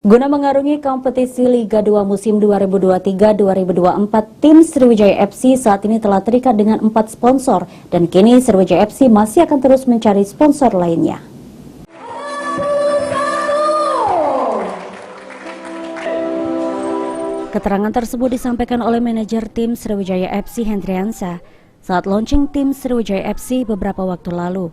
Guna mengarungi kompetisi Liga 2 musim 2023-2024, tim Sriwijaya FC saat ini telah terikat dengan 4 sponsor dan kini Sriwijaya FC masih akan terus mencari sponsor lainnya. Keterangan tersebut disampaikan oleh manajer tim Sriwijaya FC Hendriansa saat launching tim Sriwijaya FC beberapa waktu lalu.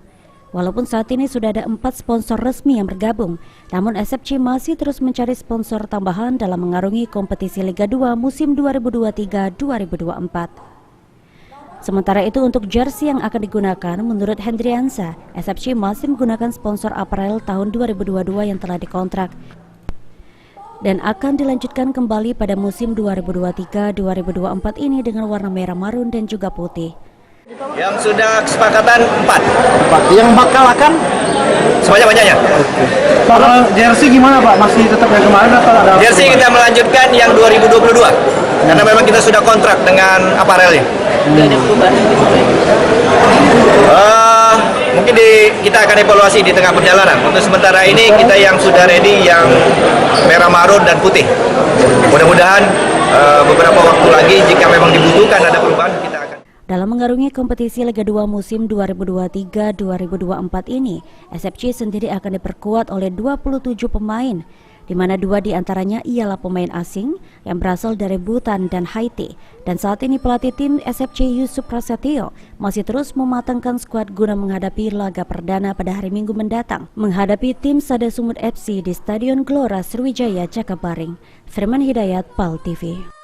Walaupun saat ini sudah ada 4 sponsor resmi yang bergabung, namun SFC masih terus mencari sponsor tambahan dalam mengarungi kompetisi Liga 2 musim 2023-2024. Sementara itu untuk jersey yang akan digunakan, menurut Hendriansa, SFC masih menggunakan sponsor apparel tahun 2022 yang telah dikontrak dan akan dilanjutkan kembali pada musim 2023-2024 ini dengan warna merah marun dan juga putih. Yang sudah kesepakatan 4. Yang bakal akan sebanyak-banyaknya. Kalau jersey gimana Pak? Masih tetap yang kemarin atau ada? Jersey kita melanjutkan yang 2022 karena memang kita sudah kontrak dengan aparelnya. Mungkin kita akan evaluasi di tengah perjalanan. Untuk sementara ini kita yang sudah ready yang merah marun dan putih. Mudah-mudahan beberapa waktu lagi jika memang dibutuhkan ada perubahan kita akan. Dalam mengarungi kompetisi Liga 2 musim 2023-2024 ini, SFC sendiri akan diperkuat oleh 27 pemain, di mana 2 diantaranya ialah pemain asing yang berasal dari Bhutan dan Haiti. Dan saat ini pelatih tim SFC Yusuf Prasetyo masih terus mematangkan skuad guna menghadapi laga perdana pada hari Minggu mendatang, menghadapi tim Sada Sumut FC di Stadion Gelora Sriwijaya, Jakabaring. Firman Hidayat, PAL TV.